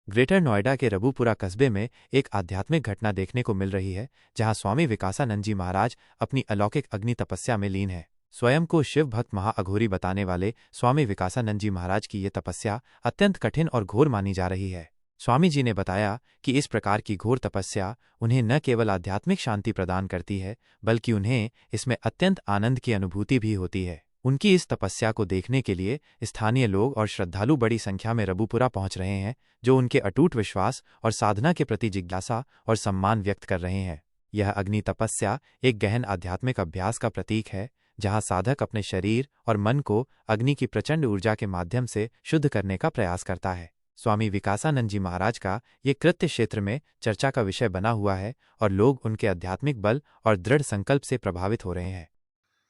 Greater Noida के रबुपुरा कस्बे में एक आध्यात्मिक घटना देखने को मिल रही है, जहां स्वामी विकासानंद जी महाराज अपनी अलौकिक अग्नि तपस्या में लीन है। स्वयं को शिव भक्त महाअघोरी बताने वाले स्वामी विकासानंद जी महाराज की ये तपस्या अत्यंत कठिन और घोर मानी जा रही है। स्वामी जी ने बताया कि इस प्रकार की घोर तपस्या उन्हें न केवल आध्यात्मिक शांति प्रदान करती है, बल्कि उन्हें इसमें अत्यंत आनंद की अनुभूति भी होती है। उनकी इस तपस्या को देखने के लिए स्थानीय लोग और श्रद्धालु बड़ी संख्या में रबुपुरा पहुंच रहे हैं, जो उनके अटूट विश्वास और साधना के प्रति जिज्ञासा और सम्मान व्यक्त कर रहे हैं। यह अग्नि तपस्या एक गहन आध्यात्मिक अभ्यास का प्रतीक है, जहां साधक अपने शरीर और मन को अग्नि की प्रचंड ऊर्जा के माध्यम से शुद्ध करने का प्रयास करता है। स्वामी विकासानंद जी महाराज का ये कृत्य क्षेत्र में चर्चा का विषय बना हुआ है और लोग उनके आध्यात्मिक बल और दृढ़ संकल्प से प्रभावित हो रहे हैं।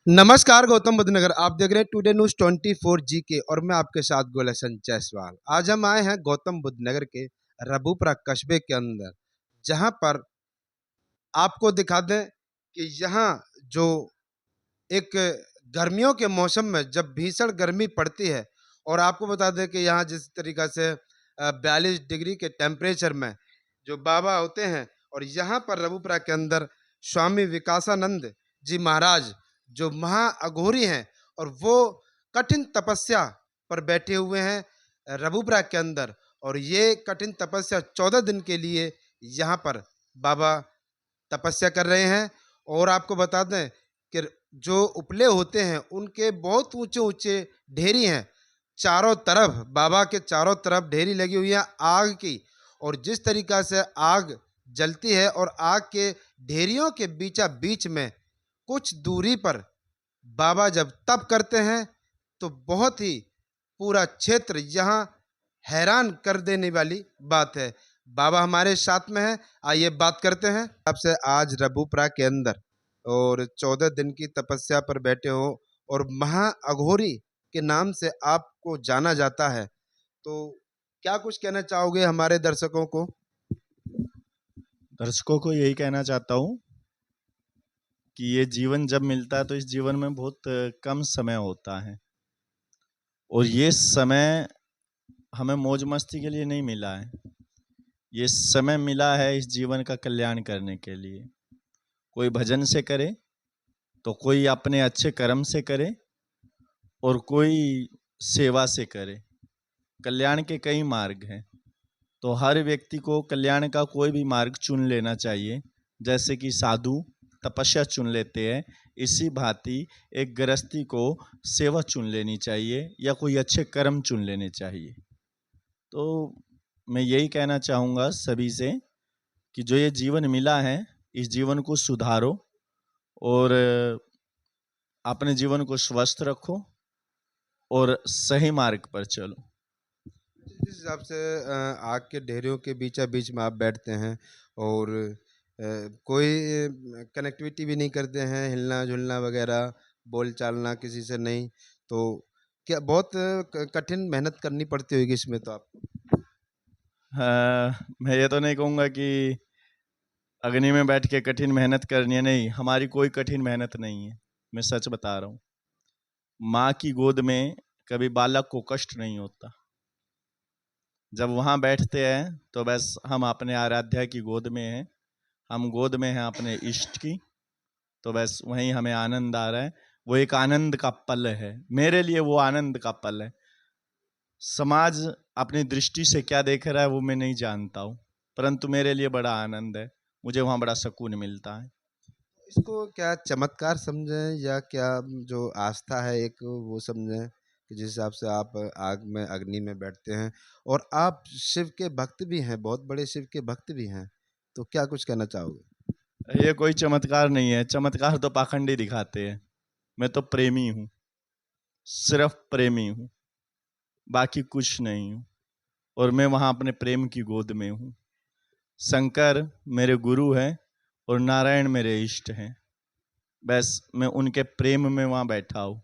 नमस्कार, गौतम बुद्ध नगर आप देख रहे हैं टुडे न्यूज 24 GK और मैं आपके साथ गुलशन जायसवाल। आज हम आए हैं गौतम बुद्ध नगर के रबुपुरा कस्बे के अंदर, जहां पर आपको दिखा दें कि यहां जो एक गर्मियों के मौसम में जब भीषण गर्मी पड़ती है, और आपको बता दें कि यहाँ जिस तरीका से 42 डिग्री के टेम्परेचर में जो बाबा होते हैं, और यहाँ पर रबुपुरा के अंदर स्वामी विकासानंद जी महाराज जो महाअघोरी हैं, और वो कठिन तपस्या पर बैठे हुए हैं रबुपुरा के अंदर। और ये कठिन तपस्या 14 दिन के लिए यहाँ पर बाबा तपस्या कर रहे हैं। और आपको बता दें कि जो उपले होते हैं उनके बहुत ऊंचे ऊंचे ढेरी हैं, चारों तरफ बाबा के चारों तरफ ढेरी लगी हुई है आग की। और जिस तरीका से आग जलती है और आग के ढेरियों के बीचा बीच में कुछ दूरी पर बाबा जब तप करते हैं, तो बहुत ही पूरा क्षेत्र यहाँ हैरान कर देने वाली बात है। बाबा हमारे साथ में हैं, आइए बात करते हैं आपसे। आज रबुपुरा के अंदर और 14 दिन की तपस्या पर बैठे हो, और महाअघोरी के नाम से आपको जाना जाता है, तो क्या कुछ कहना चाहोगे हमारे दर्शकों को? दर्शकों को यही कहना चाहता हूँ कि ये जीवन जब मिलता है तो इस जीवन में बहुत कम समय होता है, और ये समय हमें मौज मस्ती के लिए नहीं मिला है। ये समय मिला है इस जीवन का कल्याण करने के लिए। कोई भजन से करे, तो कोई अपने अच्छे कर्म से करे, और कोई सेवा से करे। कल्याण के कई मार्ग हैं, तो हर व्यक्ति को कल्याण का कोई भी मार्ग चुन लेना चाहिए। जैसे कि साधु तपस्या चुन लेते हैं, इसी भांति एक गृहस्थी को सेवा चुन लेनी चाहिए या कोई अच्छे कर्म चुन लेने चाहिए। तो मैं यही कहना चाहूँगा सभी से कि जो ये जीवन मिला है, इस जीवन को सुधारो और अपने जीवन को स्वस्थ रखो और सही मार्ग पर चलो। जिस हिसाब से आग के ढेरियों के बीचा बीच में आप बैठते हैं, और कोई कनेक्टिविटी भी नहीं करते हैं, हिलना झुलना वगैरह, बोल चालना किसी से नहीं, तो क्या बहुत कठिन मेहनत करनी पड़ती होगी इसमें तो आपको? मैं ये तो नहीं कहूँगा कि अग्नि में बैठ के कठिन मेहनत करनी है, नहीं, हमारी कोई कठिन मेहनत नहीं है। मैं सच बता रहा हूँ, माँ की गोद में कभी बालक को कष्ट नहीं होता। जब वहाँ बैठते हैं तो बस हम अपने आराध्या की गोद में हैं, हम गोद में हैं अपने इष्ट की, तो बस वहीं हमें आनंद आ रहा है। वो एक आनंद का पल है, मेरे लिए वो आनंद का पल है। समाज अपनी दृष्टि से क्या देख रहा है वो मैं नहीं जानता हूँ, परंतु मेरे लिए बड़ा आनंद है, मुझे वहाँ बड़ा सुकून मिलता है। इसको क्या चमत्कार समझें, या क्या जो आस्था है एक वो समझें कि जिस हिसाब से आप आग में अग्नि में बैठते हैं, और आप शिव के भक्त भी हैं, बहुत बड़े शिव के भक्त भी हैं, तो क्या कुछ कहना चाहोगे? ये कोई चमत्कार नहीं है, चमत्कार तो पाखंडी दिखाते हैं। मैं तो प्रेमी हूँ, सिर्फ प्रेमी हूँ, बाकी कुछ नहीं हूँ, और मैं वहाँ अपने प्रेम की गोद में हूँ। शंकर मेरे गुरु हैं और नारायण मेरे इष्ट हैं, बस मैं उनके प्रेम में वहाँ बैठा हूँ।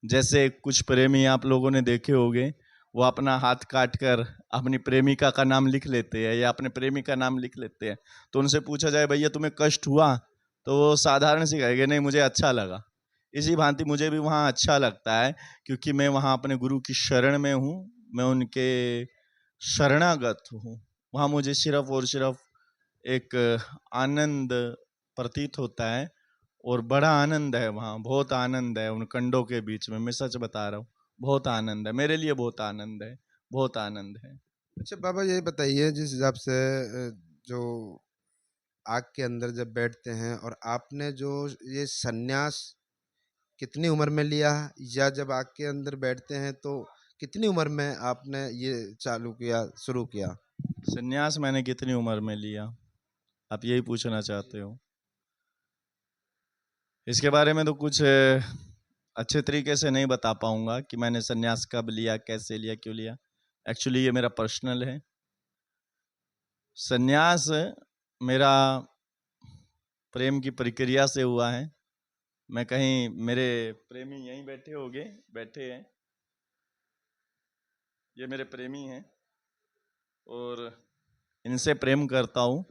जैसे कुछ प्रेमी आप लोगों ने देखे होंगे, वो अपना हाथ काट कर अपनी प्रेमिका का नाम लिख लेते हैं या अपने प्रेमी का नाम लिख लेते हैं, तो उनसे पूछा जाए भैया तुम्हें कष्ट हुआ, तो वो साधारण सी कहेंगे नहीं मुझे अच्छा लगा। इसी भांति मुझे भी वहाँ अच्छा लगता है, क्योंकि मैं वहाँ अपने गुरु की शरण में हूँ, मैं उनके शरणागत हूँ, वहाँ मुझे सिर्फ और सिर्फ एक आनंद प्रतीत होता है, और बड़ा आनंद है वहाँ, बहुत आनंद है उन कंडों के बीच में। मैं सच बता रहा हूँ, बहुत आनंद है मेरे लिए, बहुत आनंद है, बहुत आनंद है। अच्छा बाबा, ये बताइए जिस हिसाब से जो आग के अंदर जब बैठते हैं, और आपने जो ये सन्यास कितनी उम्र में लिया, या जब आग के अंदर बैठते हैं तो कितनी उम्र में आपने ये चालू किया, शुरू किया? संन्यास मैंने कितनी उम्र में लिया, आप यही पूछना चाहते हो? इसके बारे में तो कुछ अच्छे तरीके से नहीं बता पाऊंगा कि मैंने संन्यास कब लिया, कैसे लिया, क्यों लिया। एक्चुअली ये मेरा पर्सनल है। संन्यास मेरा प्रेम की प्रक्रिया से हुआ है। मैं कहीं, मेरे प्रेमी यहीं बैठे होंगे, बैठे हैं, ये मेरे प्रेमी हैं और इनसे प्रेम करता हूँ,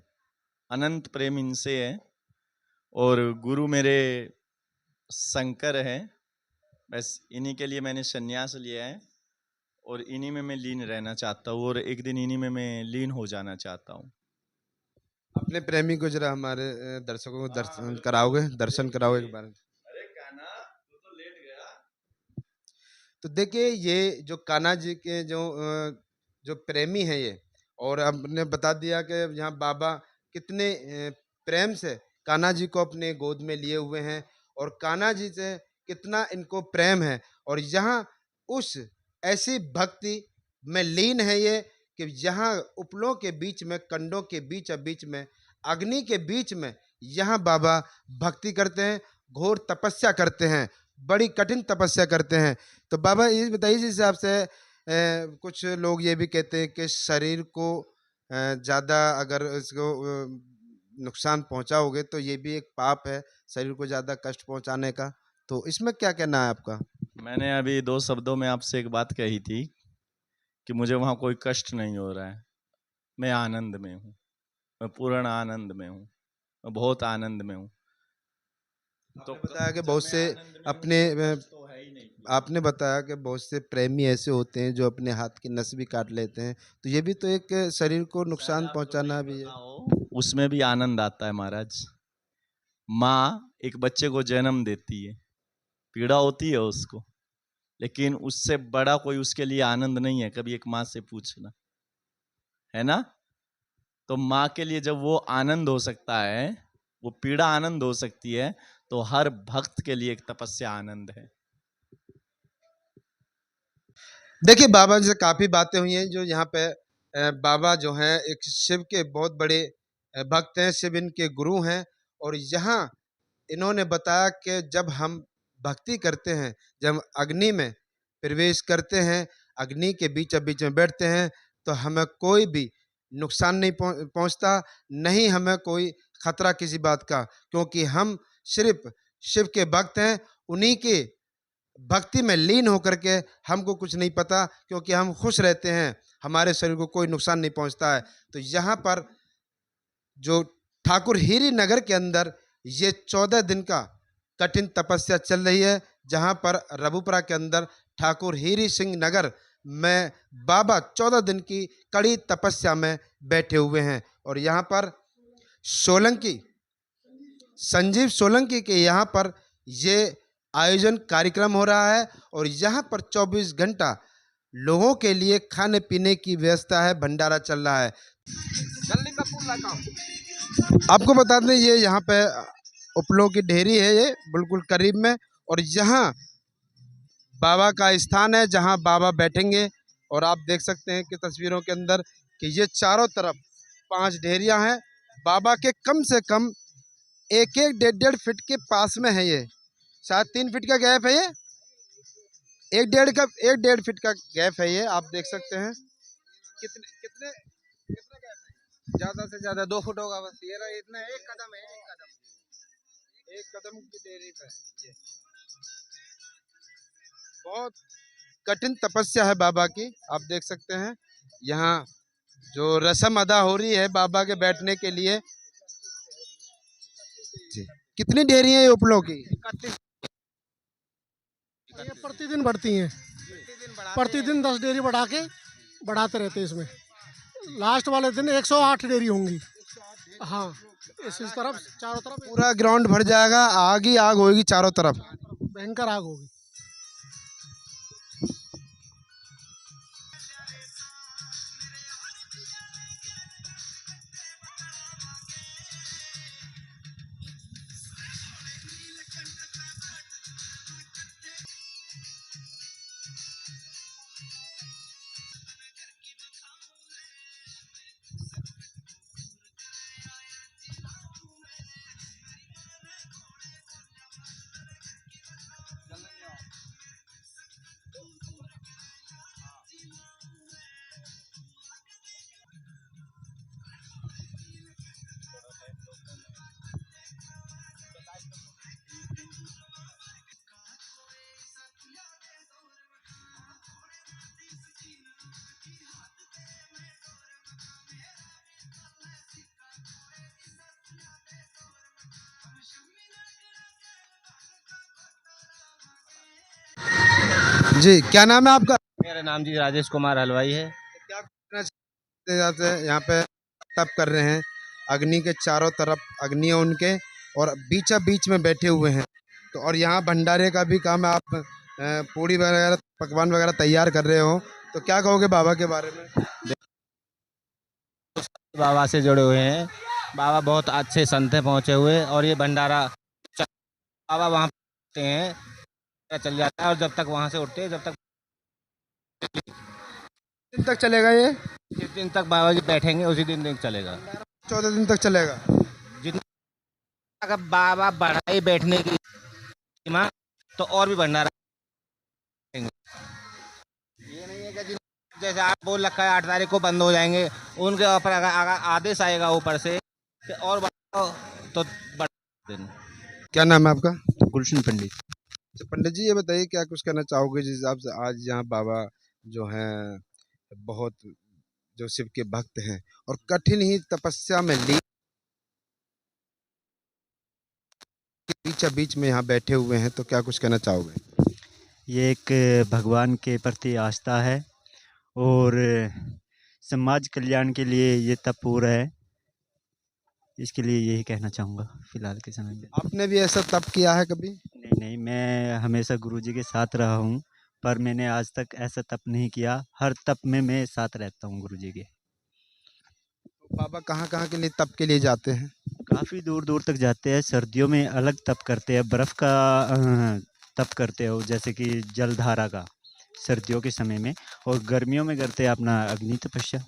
अनंत प्रेम इनसे है। और गुरु मेरे शंकर है, बस इन्हीं के लिए मैंने संन्यास लिया है, और इन्हीं में मैं लीन रहना चाहता हूँ, और एक दिन इन्हीं में मैं लीन हो जाना चाहता हूँ। अपने प्रेमी को जरा हमारे दर्शकों को दर्शन कराओगे, दर्शन कराओगे एक बार? अरे कान्हा, तू तो लेट गया। तो देखिए, ये जो कान्हा जी के जो प्रेमी है ये, और हमने बता दिया कि यहाँ बाबा कितने प्रेम से कान्हा जी को अपने गोद में लिए हुए हैं, और कान्हा जी से कितना इनको प्रेम है, और यहाँ उस ऐसी भक्ति में लीन है ये, कि यहाँ उपलों के बीच में, कंडों के बीच में, अग्नि के बीच में यहाँ बाबा भक्ति करते हैं, घोर तपस्या करते हैं, बड़ी कठिन तपस्या करते हैं। तो बाबा ये बताइए, जिस हिसाब से कुछ लोग ये भी कहते हैं कि शरीर को ज़्यादा अगर इसको नुकसान पहुंचाओगे तो ये भी एक पाप है, शरीर को ज़्यादा कष्ट पहुंचाने का। तो इसमें क्या कहना है आपका? मैंने अभी 2 शब्दों में आपसे एक बात कही थी कि मुझे वहाँ कोई कष्ट नहीं हो रहा है, मैं आनंद में हूँ, मैं पूर्ण आनंद में हूँ, मैं बहुत आनंद में हूँ। तो बताया कि जब बहुत मैं से आनंद में हूँ अपने तो कष्ट तो है ही नहीं। आपने बताया कि बहुत से प्रेमी ऐसे होते हैं जो अपने हाथ की नस भी काट लेते हैं, तो ये भी तो एक शरीर को शायद नुकसान आपको पहुंचाना नहीं भी है। पता हो, उसमें भी आनंद आता है महाराज। माँ एक बच्चे को जन्म देती है, पीड़ा होती है उसको, लेकिन उससे बड़ा कोई उसके लिए आनंद नहीं है, कभी एक माँ से पूछना, है ना? तो माँ के लिए जब वो आनंद हो सकता है, वो पीड़ा आनंद हो सकती है, तो हर भक्त के लिए एक तपस्या आनंद है। देखिए, बाबा जी से काफ़ी बातें हुई हैं, जो यहाँ पे बाबा जो हैं एक शिव के बहुत बड़े भक्त हैं, शिव इनके गुरु हैं, और यहाँ इन्होंने बताया कि जब हम भक्ति करते हैं, जब हम अग्नि में प्रवेश करते हैं, अग्नि के बीच में बैठते हैं, तो हमें कोई भी नुकसान नहीं पहुँचता, नहीं हमें कोई खतरा किसी बात का, क्योंकि हम सिर्फ शिव के भक्त हैं, उन्हीं के भक्ति में लीन होकर के हमको कुछ नहीं पता, क्योंकि हम खुश रहते हैं, हमारे शरीर को कोई नुकसान नहीं पहुंचता है। तो यहाँ पर जो ठाकुर हीरी नगर के अंदर ये 14 दिन का कठिन तपस्या चल रही है, जहाँ पर रबुपुरा के अंदर ठाकुर हीरी सिंह नगर में बाबा 14 दिन की कड़ी तपस्या में बैठे हुए हैं। और यहाँ पर सोलंकी, संजीव सोलंकी के यहाँ पर ये आयोजन कार्यक्रम हो रहा है, और यहाँ पर 24 घंटा लोगों के लिए खाने पीने की व्यवस्था है, भंडारा चल रहा है। आपको बता दें, ये यहाँ पे उपलों की ढेरी है, ये बिल्कुल करीब में, और यहाँ बाबा का स्थान है जहाँ बाबा बैठेंगे। और आप देख सकते हैं कि तस्वीरों के अंदर कि ये चारों तरफ 5 ढेरियाँ हैं, बाबा के कम से कम 1-1, 1.5 फीट के पास में है ये, शायद 3 फीट का गैप है ये, 1-1.5 फीट का गैप है ये, आप देख सकते हैं। कितने कितने कितना गैप है? ज्यादा से ज्यादा 2 फुट होगा बस, ये रहा, इतना 1 कदम है, 1 कदम की देरी पे ये बहुत कठिन तपस्या है बाबा की, आप देख सकते हैं। यहाँ जो रस्म अदा हो रही है बाबा के बैठने के लिए जी। कितनी ढेरी है ये उपलों की? ये प्रतिदिन बढ़ती हैं, प्रतिदिन 10 डेयरी बढ़ा के बढ़ाते रहते हैं इसमें, लास्ट वाले दिन 108 डेयरी होंगी। हाँ, इस तरफ चारों तरफ पूरा ग्राउंड भर जाएगा, आग ही आग होगी चारों तरफ। भयंकर आग होगी। जी, क्या नाम है आपका? मेरा नाम जी राजेश कुमार हलवाई है। क्या कहना चाहते हैं? यहाँ पे तप कर रहे हैं, अग्नि के चारों तरफ अग्नि है उनके, और बीचा बीच में बैठे हुए हैं। तो और यहाँ भंडारे का भी काम है, आप पूड़ी वगैरह पकवान वगैरह तैयार कर रहे हो, तो क्या कहोगे बाबा के बारे में? बाबा से जुड़े हुए हैं, बाबा बहुत अच्छे संत हैं पहुँचे हुए, और ये भंडारा बाबा वहाँ पे हैं, चल जाता है, और जब तक वहाँ से उठते हैं, जब तक दिन तक चलेगा ये? जिस दिन तक बाबा जी बैठेंगे उसी दिन तक चलेगा। 14 दिन तक चलेगा। जितना अगर बाबा बढ़ाई बैठने की माँ, तो और भी भंडारा करेंगे। ये नहीं है कि जैसे आप बोल रखा है 8 तारीख को बंद हो जाएंगे, उनके ऊपर अगर आदेश आएगा ऊपर से कि और बढ़ाओ, तो बढ़ा दिन। क्या नाम है आपका? गुलशन पंडित। तो पंडित जी, ये बताइए क्या कुछ कहना चाहोगे जिस हिसाब से आज यहाँ बाबा जो हैं बहुत, जो शिव के भक्त हैं और कठिन ही तपस्या में लीन बीचा बीच में यहाँ बैठे हुए हैं, तो क्या कुछ कहना चाहोगे? ये एक भगवान के प्रति आस्था है और समाज कल्याण के लिए ये तप हो रहा है। इसके लिए यही कहना चाहूँगा फिलहाल के समय में। आपने भी ऐसा तप किया है कभी? नहीं, मैं हमेशा गुरुजी के साथ रहा हूँ, पर मैंने आज तक ऐसा तप नहीं किया। हर तप में मैं साथ रहता हूँ गुरुजी के। बाबा कहाँ कहाँ के लिए तप के लिए जाते हैं? काफ़ी दूर दूर तक जाते हैं। सर्दियों में अलग तप करते हैं, बर्फ़ का तप करते हो जैसे कि जलधारा का सर्दियों के समय में, और गर्मियों में करते हैं अपना अग्नि तपस्या।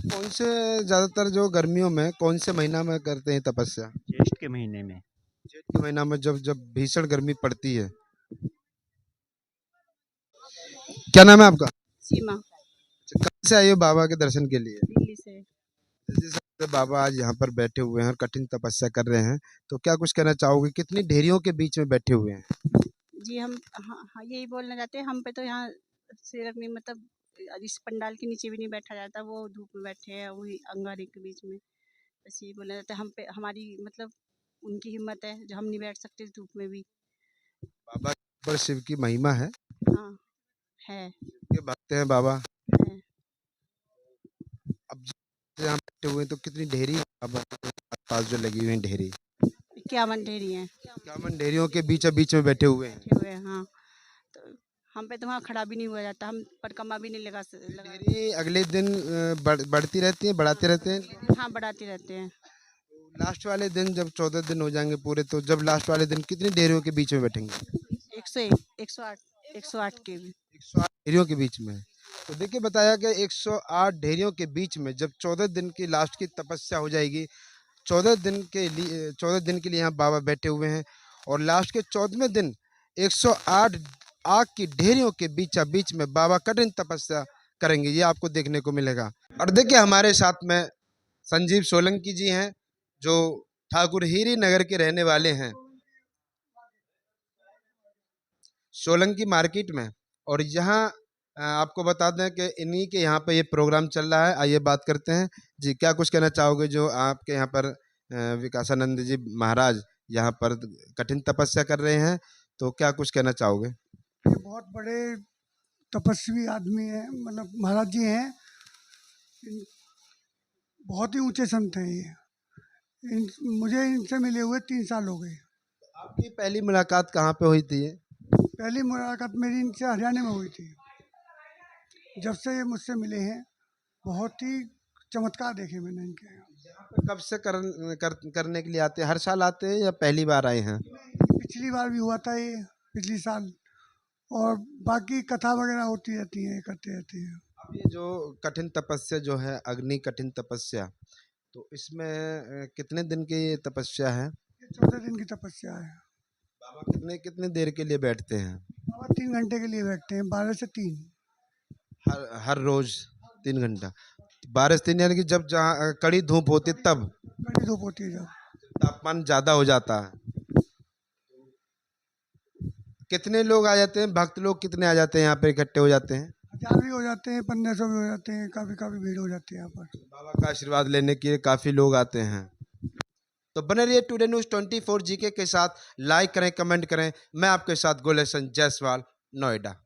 कौन से ज्यादातर जो गर्मियों में कौन से महीना में करते हैं तपस्या? ज्येष्ठ के महीने में। जेठ के महीना में, जब जब भीषण गर्मी पड़ती है। क्या नाम है आपका? सीमा, कहाँ से आए हो बाबा के दर्शन के लिए? दिल्ली से। जिस हिसाब से बाबा आज यहाँ पर बैठे हुए हैं और कठिन तपस्या कर रहे हैं, तो क्या कुछ कहना चाहोगे? कितनी ढेरियों के बीच में बैठे हुए हैं? जी हम हाँ, यही बोलना चाहते हैं। हम पे तो यहाँ सिर अपनी मतलब इस पंडाल के नीचे भी नहीं बैठा जाता, वो धूप में बैठे हैं वही अंगारे के बीच में। बस यही बोलना चाहते हैं, हम पे हमारी मतलब उनकी हिम्मत है जो हम नहीं बैठ सकते इस धूप में भी। बाबा पर शिव की महिमा है, हाँ है, के भक्त हैं बाबा। है। अब जैसे यहाँ बैठे हुए हैं, तो कितनी ढेरी है बाबा के आसपास जो लगी हुई है ढेरी? 51 ढेरी हैं 51 ढेरियों के बीच बीच में बैठे हुए हैं। बैठे हुए हैं। हाँ, तो हम पे तो वहाँ खड़ा भी नहीं हुआ जाता, हम परिक्रमा भी नहीं लगा। ढेरी अगले दिन बढ़ती रहती है, बढ़ाते रहते हैं? हाँ, बढ़ाते रहते हैं। लास्ट वाले दिन जब 14 दिन हो जाएंगे पूरे, तो जब लास्ट वाले दिन कितनी ढेरियों के बीच में बैठेंगे? 101, 108 के भी। 108 ढेरियों के बीच में। तो देखिए, बताया कि 108 ढेरियों के बीच में जब 14 दिन की लास्ट की तपस्या हो जाएगी, 14 दिन के लिए यहाँ बाबा बैठे हुए हैं, और लास्ट के 14वें दिन 108 आग की ढेरियों के बीचा बीच में बाबा कठिन तपस्या करेंगे। ये आपको देखने को मिलेगा। और देखिए, हमारे साथ में संजीव सोलंकी जी हैं, जो ठाकुर हीरी नगर के रहने वाले हैं, सोलंकी मार्केट में। और यहाँ आपको बता दें कि इन्हीं के यहाँ पे ये प्रोग्राम चल रहा है। आइए बात करते हैं। जी, क्या कुछ कहना चाहोगे जो आपके यहाँ पर विकासानंद जी महाराज यहाँ पर कठिन तपस्या कर रहे हैं, तो क्या कुछ कहना चाहोगे? ये बहुत बड़े तपस्वी आदमी हैं, मतलब महाराज जी हैं, बहुत ही ऊंचे संत हैं ये। मुझे इनसे मिले हुए 3 साल हो गए। आपकी पहली मुलाकात कहाँ पे हुई थी? पहली मुलाकात मेरी इनसे हरियाणा में हुई थी। जब से ये मुझसे मिले हैं बहुत ही चमत्कार देखे मैंने इनके। यहाँ पे कब से करने के लिए आते हैं? हर साल आते हैं या पहली बार आए हैं? पिछली बार भी हुआ था ये, पिछली साल, और बाकी कथा वगैरह होती रहती है, करते रहते हैं। अब ये जो कठिन तपस्या जो है, अग्नि कठिन तपस्या, तो इसमें कितने दिन की ये तपस्या है? ये 14 दिन की तपस्या है। बाबा कितने कितने देर के लिए बैठते हैं? बाबा 3 घंटे के लिए बैठते हैं, 12 से 3। हर रोज 3 घंटा? 12 से 3 यानी कि जब जहाँ कड़ी धूप होती है तब? कड़ी धूप होती है जब। तापमान ज्यादा हो जाता है। कितने लोग आ जाते हैं? भक्त लोग कितने आ जाते हैं यहाँ पे, इकट्ठे हो जाते हैं? 1000 भी हो जाते हैं, 1500 भी हो जाते हैं, काफ़ी काफ़ी भीड़ हो जाती है यहाँ पर। बाबा का आशीर्वाद लेने के लिए काफी लोग आते हैं। तो बने रहिए टुडे न्यूज़ 24 जीके के साथ। लाइक करें, कमेंट करें। मैं आपके साथ गुलशन जायसवाल, नोएडा।